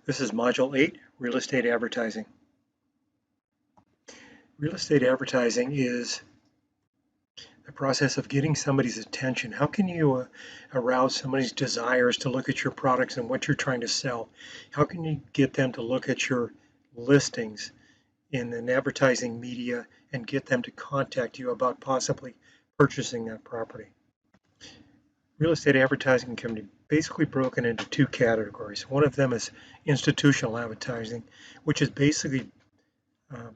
This is Module 8, Real Estate Advertising. Real estate advertising is the process of getting somebody's attention. How can you arouse somebody's desires to look at your products and what you're trying to sell? How can you get them to look at your listings in an advertising media and get them to contact you about possibly purchasing that property? Real estate advertising can be basically broken into two categories. One of them is institutional advertising, which is basically um,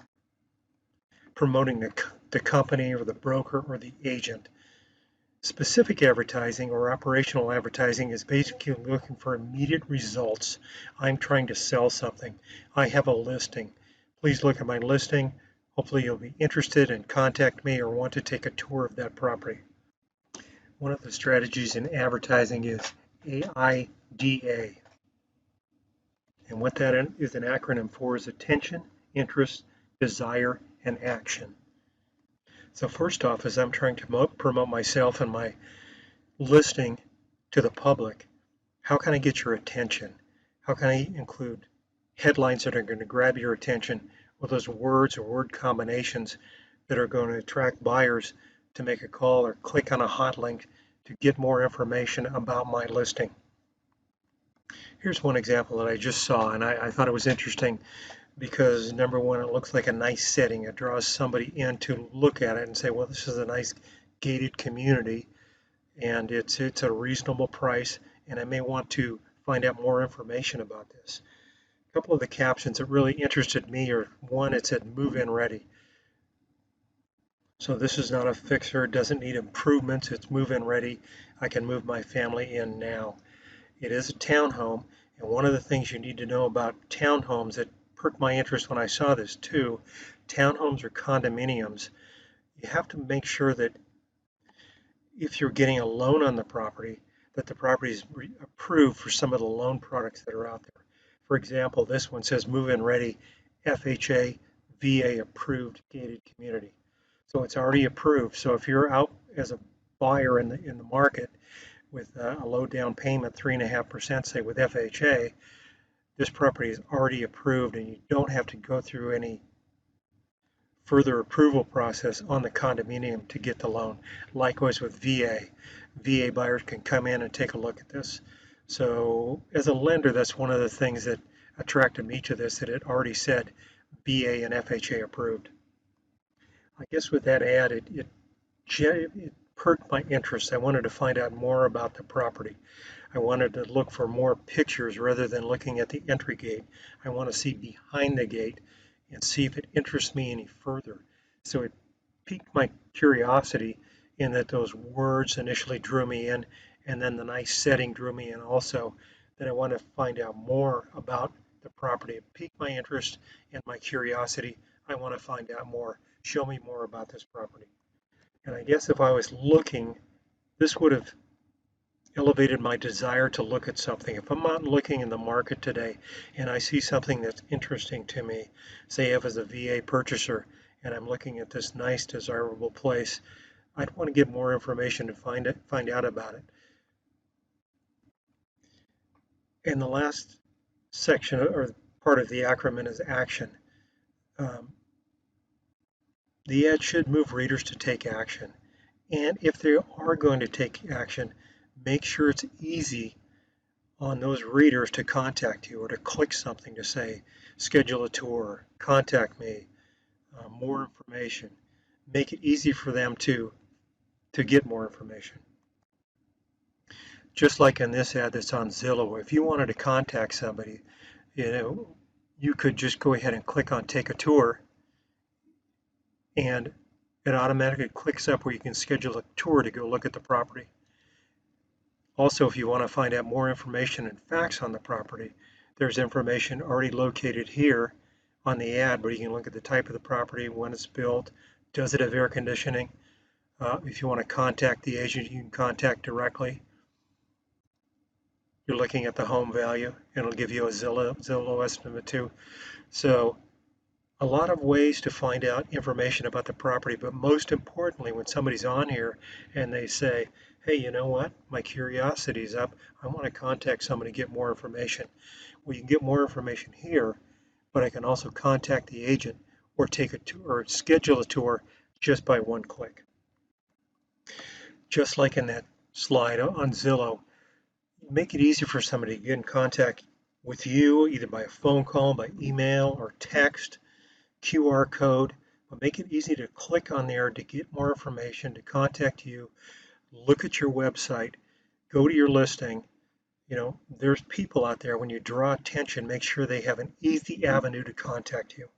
promoting the company or the broker or the agent. Specific advertising or operational advertising is basically looking for immediate results. I'm trying to sell something. I have a listing. Please look at my listing. Hopefully you'll be interested and contact me or want to take a tour of that property. One of the strategies in advertising is AIDA. And what that is an acronym for is attention, interest, desire, and action. So first off, as I'm trying to promote myself and my listing to the public, how can I get your attention? How can I include headlines that are going to grab your attention with those words or word combinations that are going to attract buyers to make a call or click on a hot link to get more information about my listing? Here's one example that I just saw, and I thought it was interesting because number one, it looks like a nice setting. It draws somebody in to look at it and say, well, this is a nice gated community and it's a reasonable price, and I may want to find out more information about this. A couple of the captions that really interested me are, one, it said move-in ready. So this is not a fixer, it doesn't need improvements, it's move-in ready. I can move my family in now. It is a townhome, and one of the things you need to know about townhomes that perked my interest when I saw this too, townhomes or condominiums, you have to make sure that if you're getting a loan on the property, that the property is approved for some of the loan products that are out there. For example, this one says move-in ready, FHA, VA approved gated community. So it's already approved. So if you're out as a buyer in the market with a low down payment, 3.5%, say with FHA, this property is already approved and you don't have to go through any further approval process on the condominium to get the loan. Likewise with VA. VA buyers can come in and take a look at this. So as a lender, that's one of the things that attracted me to this, that it already said VA and FHA approved. I guess with that ad, it perked my interest. I wanted to find out more about the property. I wanted to look for more pictures rather than looking at the entry gate. I want to see behind the gate and see if it interests me any further. So it piqued my curiosity in that those words initially drew me in, and then the nice setting drew me in also, that I want to find out more about the property. It piqued my interest and my curiosity. I want to find out more. Show me more about this property. And I guess if I was looking, this would have elevated my desire to look at something. If I'm not looking in the market today and I see something that's interesting to me, say if as a VA purchaser and I'm looking at this nice desirable place, I'd want to get more information to find out about it. And the last section or part of the acronym is action. The ad should move readers to take action. And if they are going to take action, make sure it's easy on those readers to contact you or to click something to say, schedule a tour, contact me, more information. Make it easy for them to get more information. Just like in this ad that's on Zillow, if you wanted to contact somebody, you could just go ahead and click on take a tour, and it automatically clicks up where you can schedule a tour to go look at the property. Also, if you want to find out more information and facts on the property, there's information already located here on the ad where you can look at the type of the property, when it's built, does it have air conditioning. If you want to contact the agent, you can contact directly. You're looking at the home value, and it'll give you a Zillow estimate too. So a lot of ways to find out information about the property, but most importantly, when somebody's on here and they say, Hey, you know what? My curiosity's up. I want to contact somebody to get more information. Well, you can get more information here, but I can also contact the agent or take a tour or schedule a tour just by one click. Just like in that slide on Zillow, make it easy for somebody to get in contact with you either by a phone call, by email, or text, QR code. But make it easy to click on there to get more information, to contact you, look at your website, go to your listing. There's people out there. When you draw attention, make sure they have an easy avenue to contact you.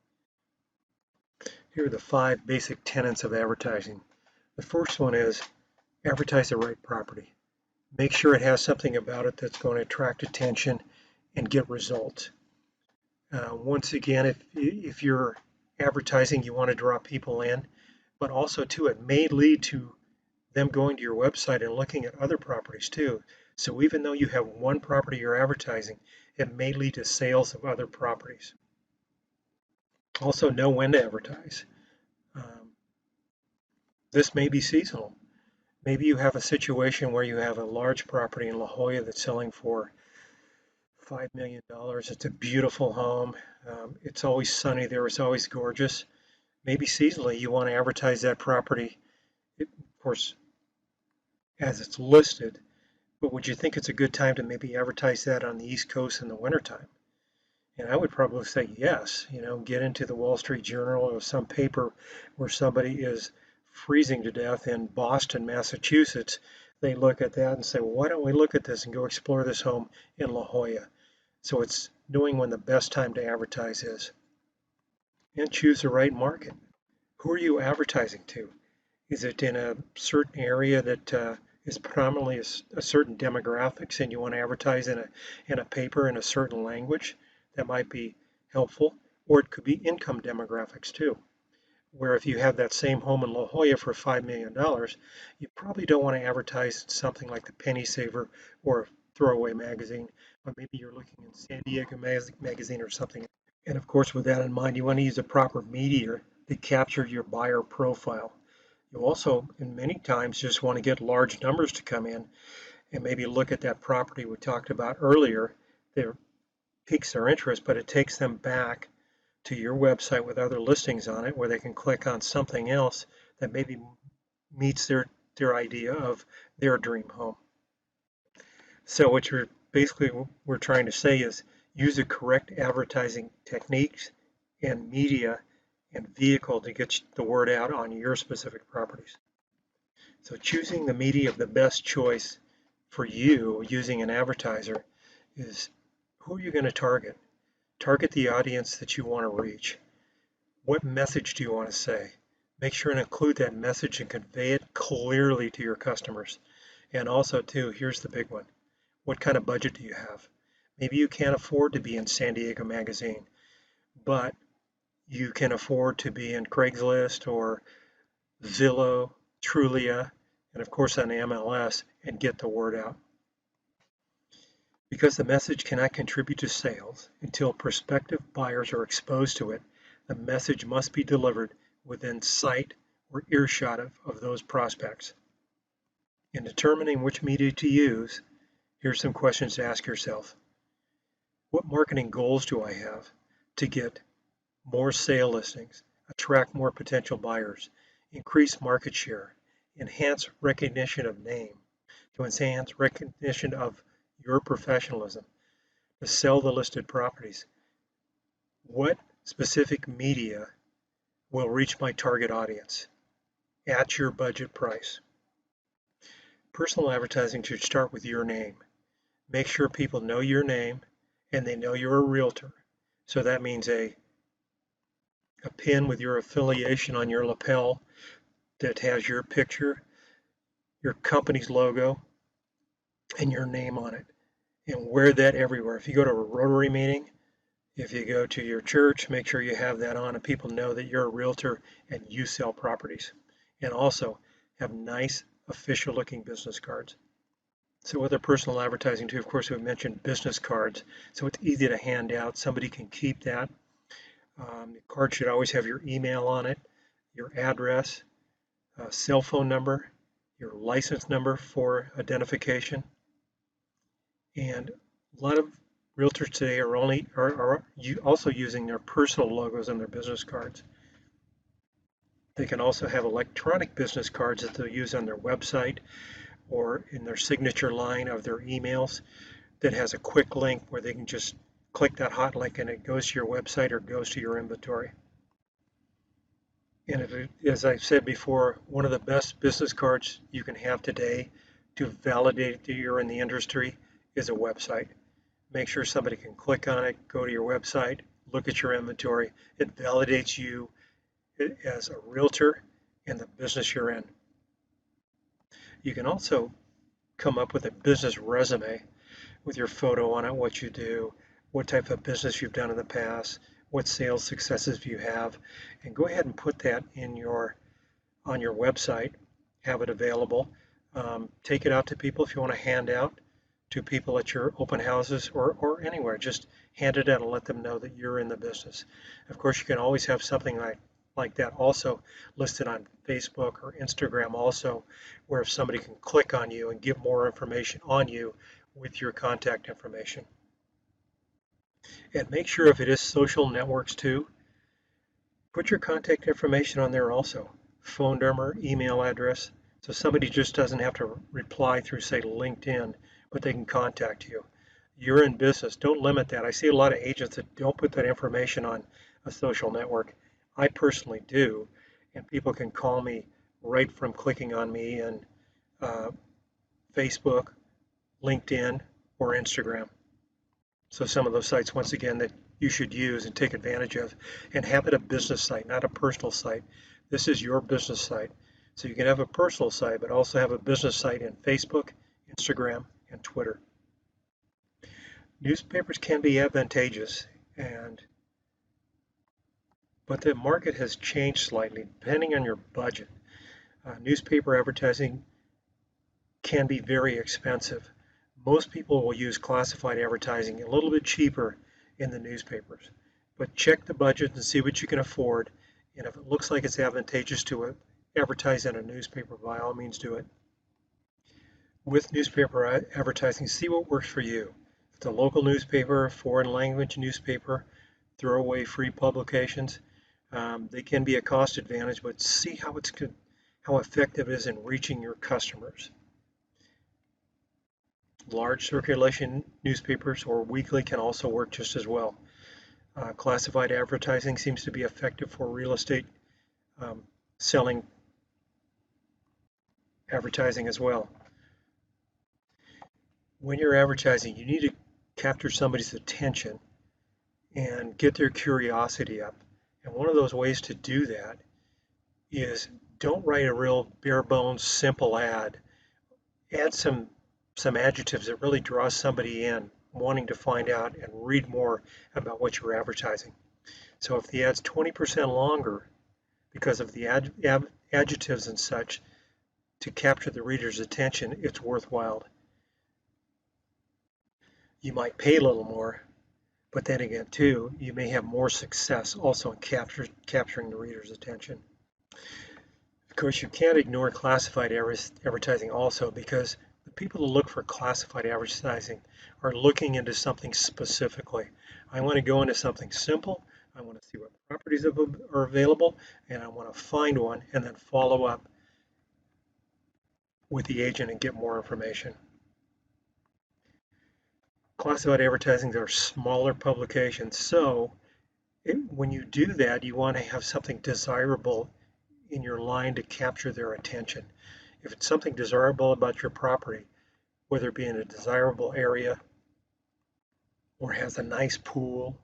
Here are the 5 basic tenets of advertising. The first one is advertise the right property. Make sure it has something about it that's going to attract attention and get results. Once again, if you're advertising, you want to draw people in, but also too, it may lead to them going to your website and looking at other properties too. So even though you have one property you're advertising, it may lead to sales of other properties. Also, know when to advertise. Um, this may be seasonal. Maybe you have a situation where you have a large property in La Jolla that's selling for $5 million. It's a beautiful home. It's always sunny there. It's always gorgeous. Maybe seasonally you want to advertise that property, of course, as it's listed. But would you think it's a good time to maybe advertise that on the East Coast in the wintertime? And I would probably say yes. Get into the Wall Street Journal or some paper where somebody is freezing to death in Boston, Massachusetts. They look at that and say, well, why don't we look at this and go explore this home in La Jolla? So it's knowing when the best time to advertise is. And choose the right market. Who are you advertising to? Is it in a certain area that is predominantly a certain demographics and you want to advertise in a paper in a certain language? That might be helpful. Or it could be income demographics too, where if you have that same home in La Jolla for $5 million, you probably don't want to advertise something like the Penny Saver or Throwaway Magazine, but maybe you're looking in San Diego Magazine or something. And of course, with that in mind, you want to use a proper media to capture your buyer profile. You also, in many times, just want to get large numbers to come in and maybe look at that property we talked about earlier that piques their interest, but it takes them back to your website with other listings on it where they can click on something else that maybe meets their idea of their dream home. So what we're trying to say is use the correct advertising techniques and media and vehicle to get the word out on your specific properties. So choosing the media of the best choice for you using an advertiser is who are you going to target? Target the audience that you want to reach. What message do you want to say? Make sure and include that message and convey it clearly to your customers. And also too, here's the big one. What kind of budget do you have? Maybe you can't afford to be in San Diego Magazine, but you can afford to be in Craigslist or Zillow, Trulia, and of course on MLS and get the word out. Because the message cannot contribute to sales until prospective buyers are exposed to it, the message must be delivered within sight or earshot of those prospects. In determining which media to use, here's some questions to ask yourself. What marketing goals do I have to get more sale listings, attract more potential buyers, increase market share, enhance recognition of name, to enhance recognition of your professionalism, to sell the listed properties? What specific media will reach my target audience at your budget price? Personal advertising should start with your name. Make sure people know your name and they know you're a realtor. So that means a pin with your affiliation on your lapel that has your picture, your company's logo, and your name on it. And wear that everywhere. If you go to a Rotary meeting, if you go to your church, make sure you have that on and people know that you're a realtor and you sell properties. And also have nice official looking business cards. So with our personal advertising too, of course, we mentioned business cards. So it's easy to hand out. Somebody can keep that. The card should always have your email on it, your address, cell phone number. your license number for identification, and a lot of realtors today are also using their personal logos on their business cards. They can also have electronic business cards that they'll use on their website or in their signature line of their emails that has a quick link where they can just click that hot link and it goes to your website or goes to your inventory. And as I've said before, one of the best business cards you can have today to validate that you're in the industry is a website. Make sure somebody can click on it, go to your website, look at your inventory. It validates you as a realtor and the business you're in. You can also come up with a business resume with your photo on it, what you do, what type of business you've done in the past, what sales successes you have, and go ahead and put that on your website, have it available. Take it out to people if you want to hand out to people at your open houses or anywhere. Just hand it out and let them know that you're in the business. Of course, you can always have something like that also listed on Facebook or Instagram also, where if somebody can click on you and get more information on you with your contact information. And make sure if it is social networks too, put your contact information on there also, phone number, email address, so somebody just doesn't have to reply through, say, LinkedIn, but they can contact you. You're in business. Don't limit that. I see a lot of agents that don't put that information on a social network. I personally do, and people can call me right from clicking on me in Facebook, LinkedIn, or Instagram. So some of those sites, once again, that you should use and take advantage of, and have it a business site, not a personal site. This is your business site. So you can have a personal site, but also have a business site in Facebook, Instagram, and Twitter. Newspapers can be advantageous, but the market has changed slightly depending on your budget. Newspaper advertising can be very expensive. Most people will use classified advertising a little bit cheaper in the newspapers, but check the budget and see what you can afford. And if it looks like it's advantageous to advertise in a newspaper, by all means do it. With newspaper advertising, see what works for you. If it's a local newspaper, foreign language newspaper, throwaway free publications, they can be a cost advantage, but see how effective it is in reaching your customers. Large circulation newspapers or weekly can also work just as well. Classified advertising seems to be effective for real estate selling advertising as well. When you're advertising, you need to capture somebody's attention and get their curiosity up. And one of those ways to do that is don't write a real bare bones simple ad. Add some adjectives that really draw somebody in, wanting to find out and read more about what you're advertising. So if the ad's 20% longer because of the adjectives and such to capture the reader's attention, it's worthwhile. You might pay a little more, but then again too, you may have more success also in capturing the reader's attention. Of course, you can't ignore classified advertising also, because the people who look for classified advertising are looking into something specifically. I want to go into something simple. I want to see what properties are available, and I want to find one and then follow up with the agent and get more information. Classified advertising are smaller publications, so when you do that, you want to have something desirable in your line to capture their attention. If it's something desirable about your property, whether it be in a desirable area or has a nice pool,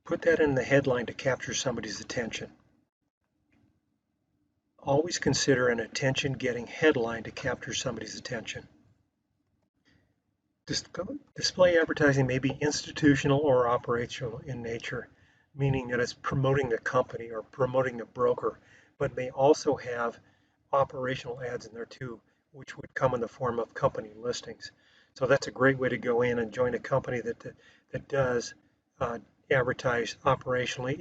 put that in the headline to capture somebody's attention. Always consider an attention-getting headline to capture somebody's attention. Display advertising may be institutional or operational in nature, meaning that it's promoting the company or promoting the broker, but may also have operational ads in there too, which would come in the form of company listings. So that's a great way to go in and join a company that does advertise operationally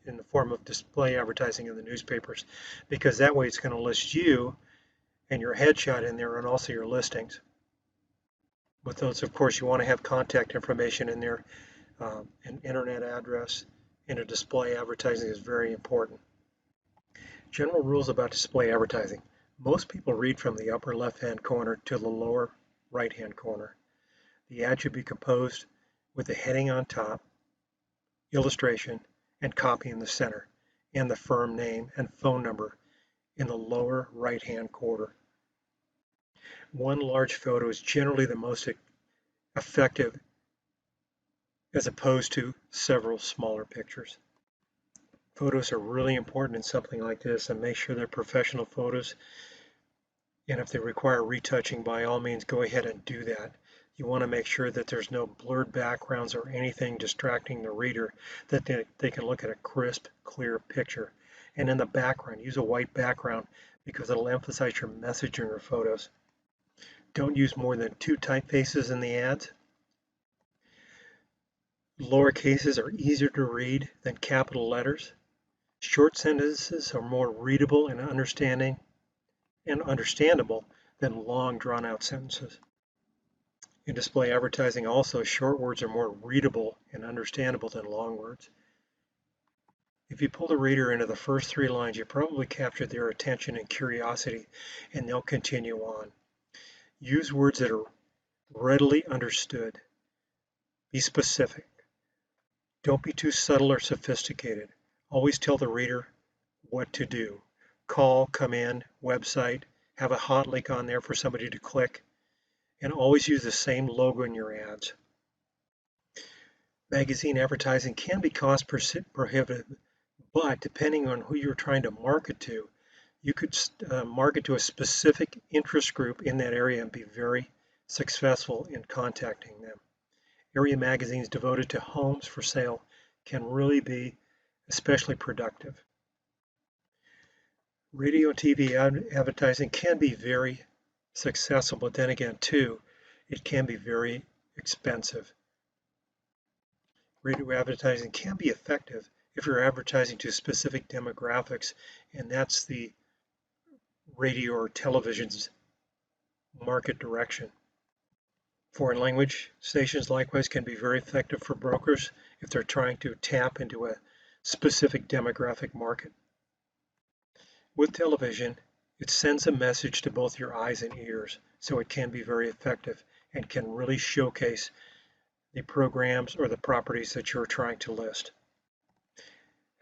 in the form of display advertising in the newspapers, because that way it's going to list you and your headshot in there and also your listings. With those, of course, you want to have contact information in there, an internet address, and a display advertising is very important. General rules about display advertising. Most people read from the upper left-hand corner to the lower right-hand corner. The ad should be composed with the heading on top, illustration, and copy in the center, and the firm name and phone number in the lower right-hand corner. One large photo is generally the most effective as opposed to several smaller pictures. Photos are really important in something like this, and make sure they're professional photos. And if they require retouching, by all means, go ahead and do that. You want to make sure that there's no blurred backgrounds or anything distracting the reader, that they can look at a crisp, clear picture. And in the background, use a white background because it'll emphasize your message in your photos. Don't use more than 2 typefaces in the ads. Lower cases are easier to read than capital letters. Short sentences are more readable and understandable than long drawn-out sentences. In display advertising also, short words are more readable and understandable than long words. If you pull the reader into the first 3 lines, you probably captured their attention and curiosity, and they'll continue on. Use words that are readily understood. Be specific. Don't be too subtle or sophisticated. Always tell the reader what to do. Call, come in, website, have a hot link on there for somebody to click, and always use the same logo in your ads. Magazine advertising can be cost prohibitive, but depending on who you're trying to market to, you could market to a specific interest group in that area and be very successful in contacting them. Area magazines devoted to homes for sale can really be especially productive. Radio and TV advertising can be very successful, but then again, too, it can be very expensive. Radio advertising can be effective if you're advertising to specific demographics, and that's the radio or television's market direction. Foreign language stations likewise can be very effective for brokers if they're trying to tap into a specific demographic market. With television, it sends a message to both your eyes and ears, so it can be very effective and can really showcase the programs or the properties that you're trying to list.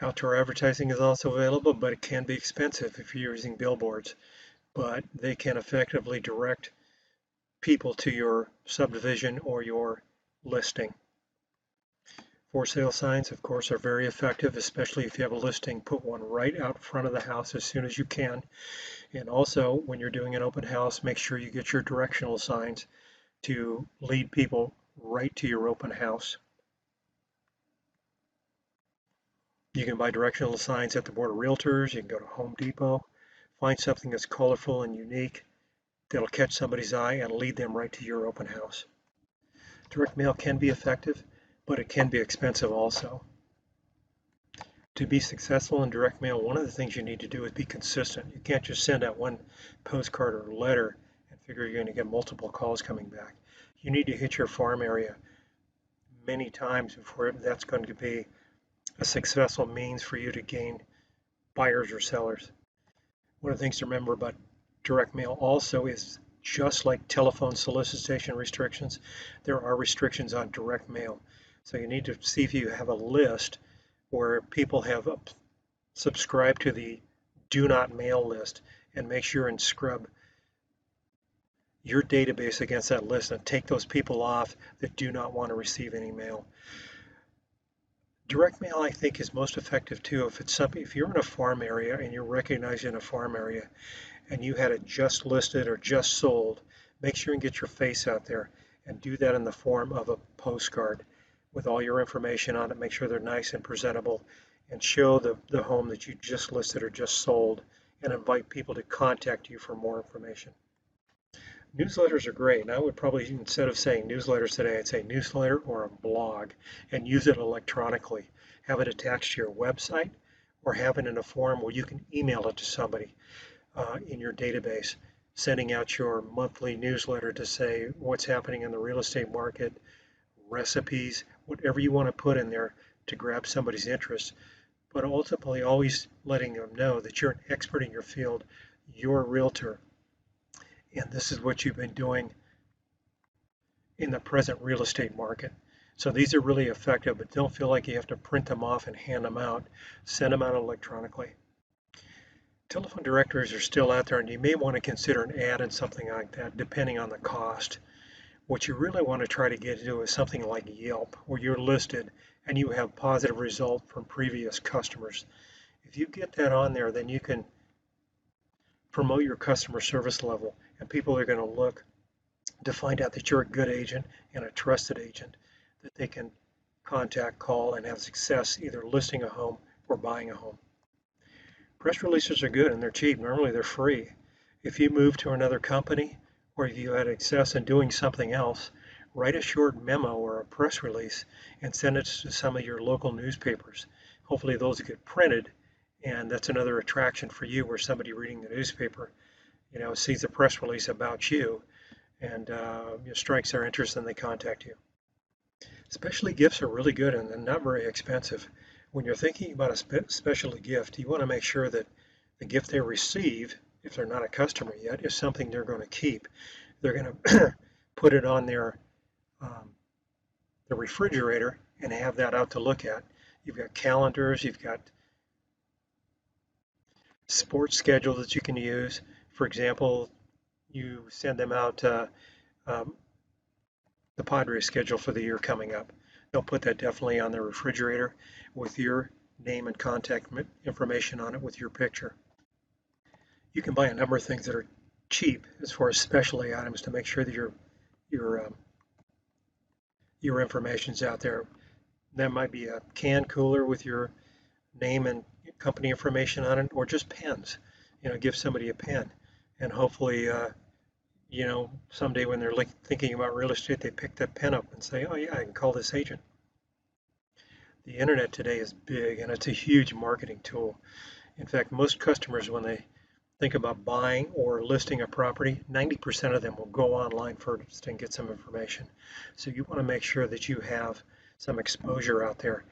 Outdoor advertising is also available, but it can be expensive if you're using billboards, but they can effectively direct people to your subdivision or your listing. For sale signs, of course, are very effective, especially if you have a listing. Put one right out front of the house as soon as you can. And also, when you're doing an open house, make sure you get your directional signs to lead people right to your open house. You can buy directional signs at the Board of Realtors. You can go to Home Depot. Find something that's colorful and unique that'll catch somebody's eye and lead them right to your open house. Direct mail can be effective, but it can be expensive also. To be successful in direct mail, one of the things you need to do is be consistent. You can't just send out one postcard or letter and figure you're going to get multiple calls coming back. You need to hit your farm area many times before that's going to be a successful means for you to gain buyers or sellers. One of the things to remember about direct mail also is, just like telephone solicitation restrictions, there are restrictions on direct mail. So you need to see if you have a list where people have subscribed to the do not mail list, and make sure and scrub your database against that list and take those people off that do not want to receive any mail. Direct mail, I think, is most effective too if you're in a farm area and you're recognized in a farm area and you had it just listed or just sold. Make sure and get your face out there and do that in the form of a postcard with all your information on it. Make sure they're nice and presentable, and show the home that you just listed or just sold, and invite people to contact you for more information. Newsletters are great, and I would probably, instead of saying newsletters today, I'd say newsletter or a blog, and use it electronically. Have it attached to your website, or have it in a form where you can email it to somebody in your database, sending out your monthly newsletter to say what's happening in the real estate market, recipes, whatever you want to put in there to grab somebody's interest, but ultimately always letting them know that you're an expert in your field, you're a realtor, and this is what you've been doing in the present real estate market. So these are really effective, but don't feel like you have to print them off and hand them out. Send them out electronically. Telephone directories are still out there, and you may want to consider an ad in something like that, depending on the cost. What you really want to try to get to is something like Yelp, where you're listed and you have positive results from previous customers. If you get that on there, then you can promote your customer service level, and people are going to look to find out that you're a good agent and a trusted agent that they can contact, call, and have success either listing a home or buying a home. Press releases are good and they're cheap. Normally they're free. If you move to another company or if you had success in doing something else, write a short memo or a press release and send it to some of your local newspapers. Hopefully those get printed, and that's another attraction for you where somebody reading the newspaper, sees a press release about you and strikes their interest and they contact you. Specialty gifts are really good and they're not very expensive. When you're thinking about a specialty gift, you want to make sure that the gift they receive, if they're not a customer yet, is something they're going to keep. They're going to put it on um, their refrigerator and have that out to look at. You've got calendars, you've got sports schedule that you can use. For example, you send them out um, the Padres schedule for the year coming up. They'll put that definitely on their refrigerator with your name and contact information on it with your picture. You can buy a number of things that are cheap as far as specialty items to make sure that your your information's out there. That might be a can cooler with your name and company information on it, or just pens. Give somebody a pen, and hopefully, someday when they're thinking about real estate, they pick that pen up and say, "Oh yeah, I can call this agent." The internet today is big, and it's a huge marketing tool. In fact, most customers, when they think about buying or listing a property, 90% of them will go online first and get some information. So you want to make sure that you have some exposure out there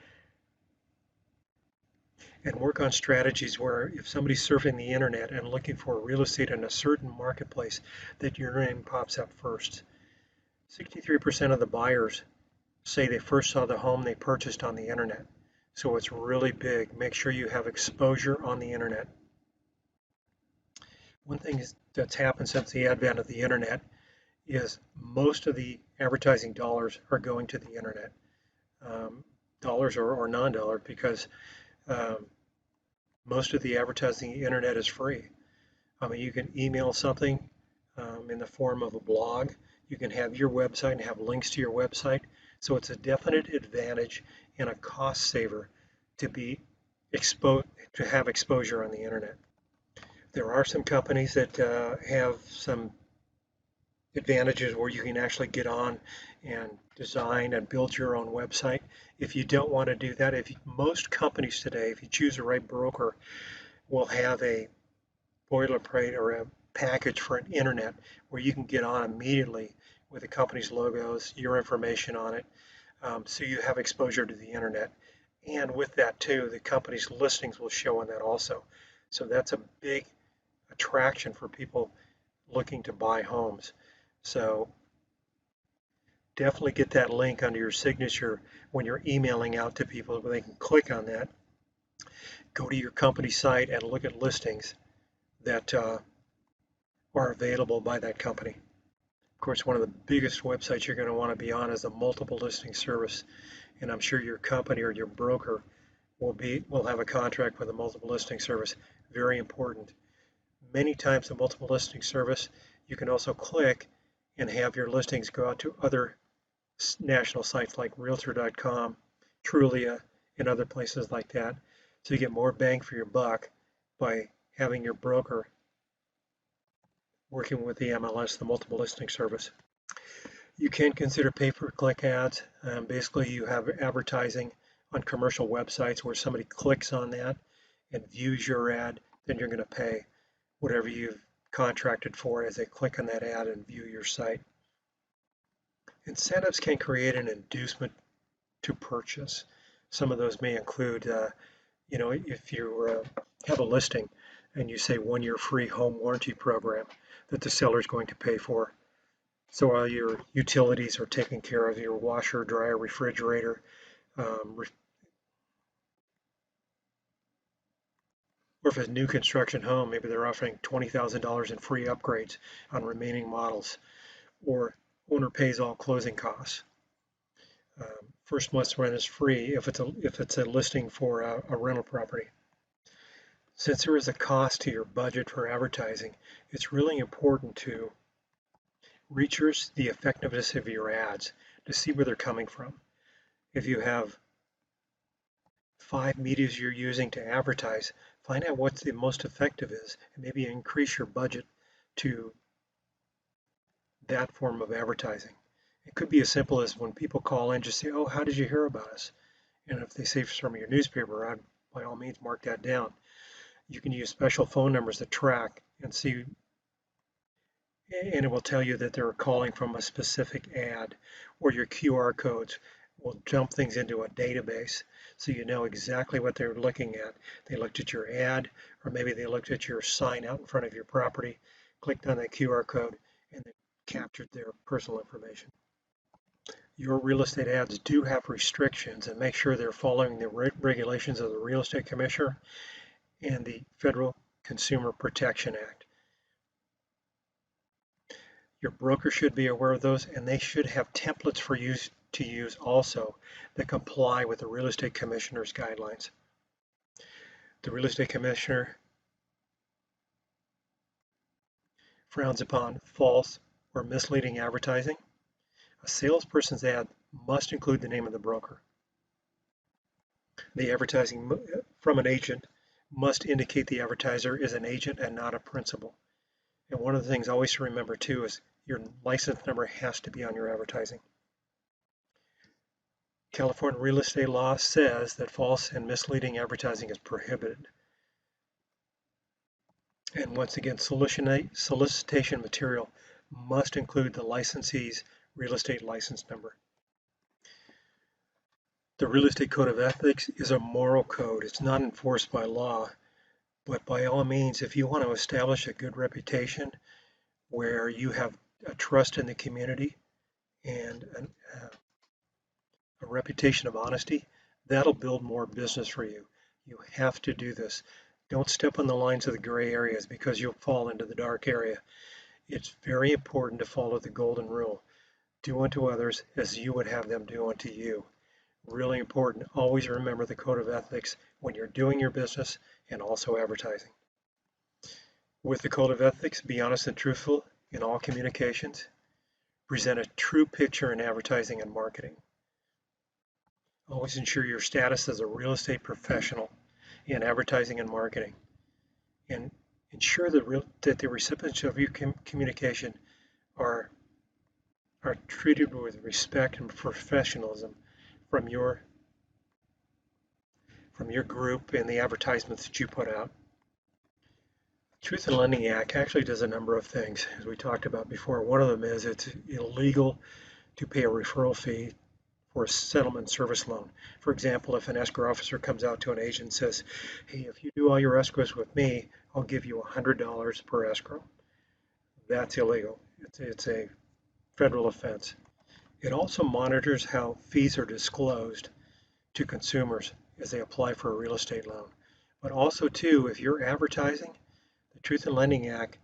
and work on strategies where if somebody's surfing the internet and looking for real estate in a certain marketplace, that your name pops up first. 63% of the buyers say they first saw the home they purchased on the internet. So it's really big. Make sure you have exposure on the internet. One thing that's happened since the advent of the internet is most of the advertising dollars are going to the internet, dollars or non-dollar, because um, most of the advertising the internet is free. I mean, you can email something in the form of a blog. You can have your website and have links to your website. So it's a definite advantage and a cost saver to be exposed to have exposure on the internet. There are some companies that have some advantages where you can actually get on and design and build your own website. If you don't want to do that, most companies today, if you choose the right broker, will have a boilerplate or a package for an internet where you can get on immediately with the company's logos, your information on it, so you have exposure to the internet. And with that too, the company's listings will show on that also. So that's a big attraction for people looking to buy homes. So definitely get that link under your signature when you're emailing out to people where they can click on that, go to your company site and look at listings that are available by that company. Of course, one of the biggest websites you're going to want to be on is a multiple listing service, and I'm sure your company or your broker will have a contract with a multiple listing service. Very important. Many times the multiple listing service, you can also click and have your listings go out to other national sites like Realtor.com, Trulia, and other places like that. So you get more bang for your buck by having your broker working with the MLS, the multiple listing service. You can consider pay-per-click ads. Basically, you have advertising on commercial websites where somebody clicks on that and views your ad, then you're going to pay whatever you've contracted for as they click on that ad and view your site. Incentives can create an inducement to purchase. Some of those may include, if you have a listing and you say 1 year free home warranty program that the seller is going to pay for. So all your utilities are taken care of, your washer, dryer, refrigerator, or if it's a new construction home, maybe they're offering $20,000 in free upgrades on remaining models, or owner pays all closing costs. First month's rent is free if it's a listing for a rental property. Since there is a cost to your budget for advertising, it's really important to research the effectiveness of your ads to see where they're coming from. If you have 5 medias you're using to advertise, find out what the most effective is and maybe increase your budget to that form of advertising. It could be as simple as when people call in, just say, oh, how did you hear about us? And if they say from your newspaper, I'd by all means mark that down. You can use special phone numbers to track and see, and it will tell you that they're calling from a specific ad, or your QR codes will dump things into a database so you know exactly what they're looking at. They looked at your ad, or maybe they looked at your sign out in front of your property, clicked on that QR code, and they captured their personal information. Your real estate ads do have restrictions, and make sure they're following the regulations of the Real Estate Commissioner and the Federal Consumer Protection Act. Your broker should be aware of those, and they should have templates for you to use also that comply with the Real Estate Commissioner's guidelines. The Real Estate Commissioner frowns upon false or misleading advertising. A salesperson's ad must include the name of the broker. The advertising from an agent must indicate the advertiser is an agent and not a principal. And one of the things always to remember too is your license number has to be on your advertising. California real estate law says that false and misleading advertising is prohibited. And once again, solicitation material must include the licensee's real estate license number. The Real Estate Code of Ethics is a moral code. It's not enforced by law, but by all means, if you want to establish a good reputation where you have a trust in the community and a reputation of honesty, that'll build more business for you. You have to do this. Don't step on the lines of the gray areas because you'll fall into the dark area. It's very important to follow the golden rule. Do unto others as you would have them do unto you. Really important. Always remember the code of ethics when you're doing your business and also advertising. With the code of ethics, be honest and truthful in all communications. Present a true picture in advertising and marketing. Always ensure your status as a real estate professional in advertising and marketing. And ensure that the recipients of your communication are treated with respect and professionalism from your group and the advertisements that you put out. Truth in Lending Act actually does a number of things, as we talked about before. One of them is it's illegal to pay a referral fee for a settlement service loan. For example, if an escrow officer comes out to an agent and says, hey, if you do all your escrows with me, I'll give you $100 per escrow. That's illegal. It's a federal offense. It also monitors how fees are disclosed to consumers as they apply for a real estate loan. But also too, if you're advertising, the Truth in Lending Act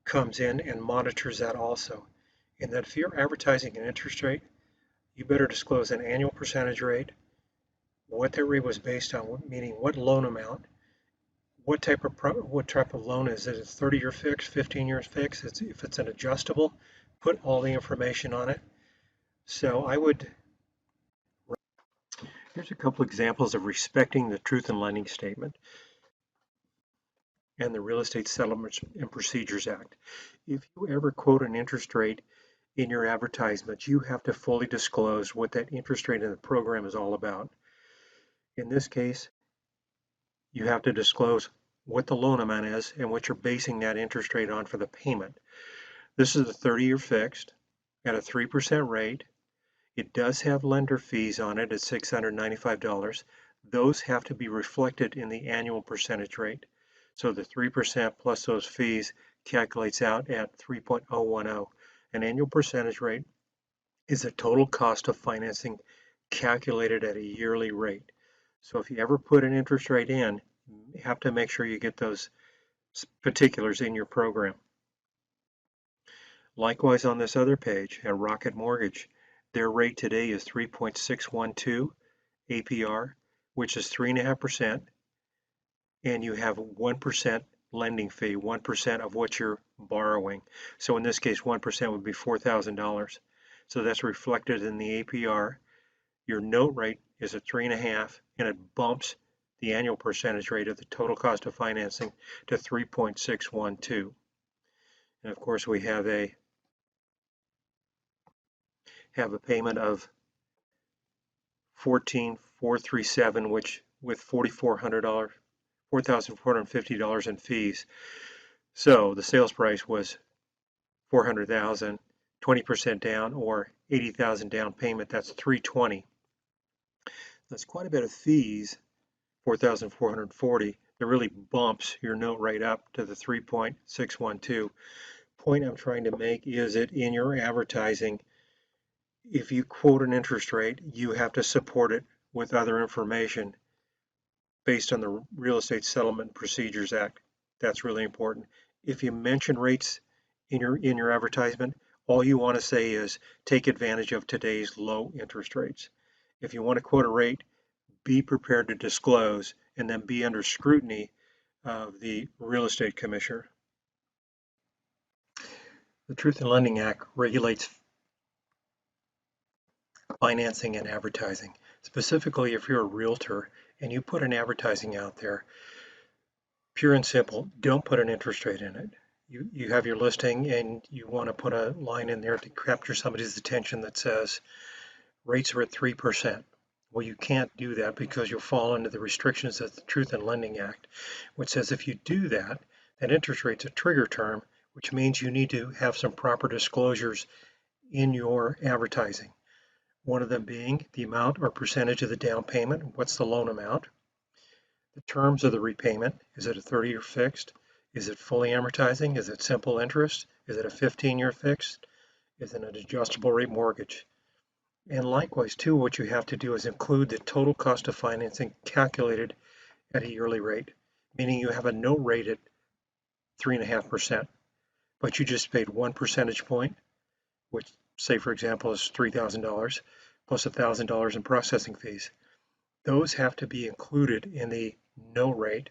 comes in and monitors that also. And that if you're advertising an interest rate, you better disclose an annual percentage rate, what that rate was based on, meaning what loan amount, what type of loan is it? It's 30-year fixed, 15 years fixed. If it's an adjustable, put all the information on it. So here's a couple examples of respecting the truth in lending statement. and the Real Estate Settlements and Procedures Act. If you ever quote an interest rate in your advertisement, you have to fully disclose what that interest rate in the program is all about. In this case, you have to disclose what the loan amount is and what you're basing that interest rate on for the payment. This is a 30-year fixed at a 3% rate. It does have lender fees on it at $695. Those have to be reflected in the annual percentage rate. So the 3% plus those fees calculates out at 3.010. An annual percentage rate is the total cost of financing calculated at a yearly rate. So if you ever put an interest rate in, you have to make sure you get those particulars in your program. Likewise, on this other page at Rocket Mortgage, their rate today is 3.612 APR, which is 3.5%, and you have 1% lending fee, 1% of what you're borrowing. So in this case, 1% would be $4,000. So that's reflected in the APR. Your note rate is at 3.5%, and it bumps the annual percentage rate of the total cost of financing to 3.612. And of course, we have a payment of $14,437, which with $4,400, $4,450 in fees. So the sales price was $400,000, 20% down, or $80,000 down payment. That's $320. That's quite a bit of fees, $4,440. That really bumps your note rate up to the 3.612. Point I'm trying to make is that in your advertising, if you quote an interest rate, you have to support it with other information based on the Real Estate Settlement Procedures Act. That's really important. If you mention rates in your advertisement, all you want to say is take advantage of today's low interest rates. If you want to quote a rate, be prepared to disclose and then be under scrutiny of the Real Estate Commissioner. The Truth in Lending Act regulates financing and advertising. Specifically, if you're a realtor and you put an advertising out there, pure and simple, don't put an interest rate in it. You have your listing and you want to put a line in there to capture somebody's attention that says rates are at 3%. Well, you can't do that because you'll fall under the restrictions of the Truth in Lending Act, which says if you do that, that interest rate's a trigger term, which means you need to have some proper disclosures in your advertising. One of them being the amount or percentage of the down payment, what's the loan amount, the terms of the repayment, is it a 30-year fixed, is it fully amortizing, is it simple interest, is it a 15-year fixed, is it an adjustable rate mortgage. And likewise too, what you have to do is include the total cost of financing calculated at a yearly rate, meaning you have a note rate at 3.5%, but you just paid 1 percentage point, which say for example is $3,000 plus $1,000 in processing fees. Those have to be included in the note rate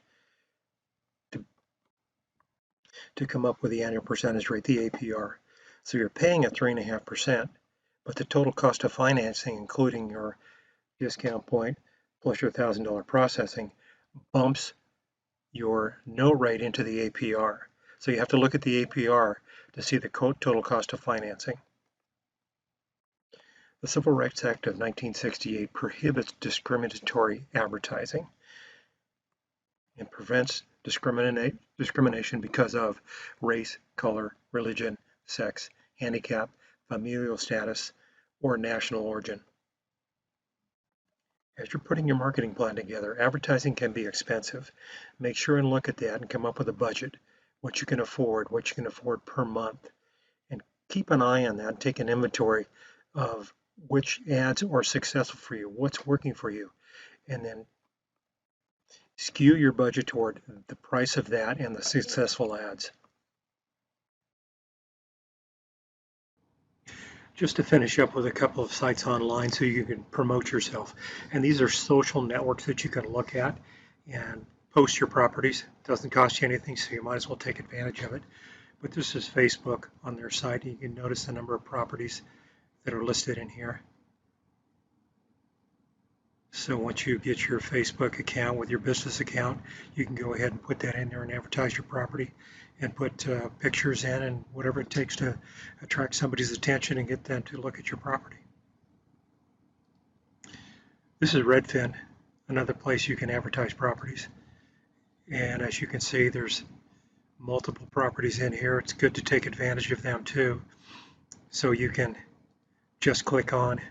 to come up with the annual percentage rate, the APR. So you're paying at 3.5%, but the total cost of financing, including your discount point plus your $1,000 processing, bumps your note rate into the APR. So you have to look at the APR to see the total cost of financing. The Civil Rights Act of 1968 prohibits discriminatory advertising and prevents discrimination because of race, color, religion, sex, handicap, familial status, or national origin. As you're putting your marketing plan together, advertising can be expensive. Make sure and look at that and come up with a budget, what you can afford per month, and keep an eye on that and take an inventory of which ads are successful for you, what's working for you, and then skew your budget toward the price of that and the successful ads. Just to finish up with a couple of sites online so you can promote yourself. And these are social networks that you can look at and post your properties. It doesn't cost you anything, so you might as well take advantage of it. But this is Facebook on their site. You can notice the number of properties that are listed in here. So once you get your Facebook account with your business account, you can go ahead and put that in there and advertise your property and put pictures in and whatever it takes to attract somebody's attention and get them to look at your property. This is Redfin, another place you can advertise properties. And as you can see, there's multiple properties in here. It's good to take advantage of them too. So you can just click on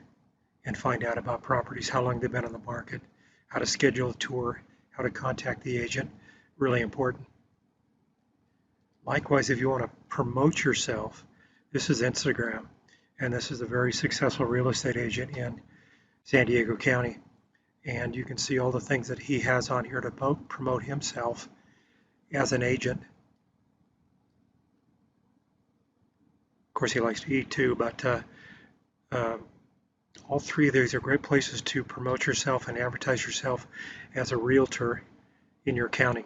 and find out about properties, how long they've been on the market, how to schedule a tour, how to contact the agent. Really important. Likewise, if you want to promote yourself, this is Instagram, and this is a very successful real estate agent in San Diego County. And you can see all the things that he has on here to promote himself as an agent. Of course, he likes to eat too, but all three of these are great places to promote yourself and advertise yourself as a realtor in your county.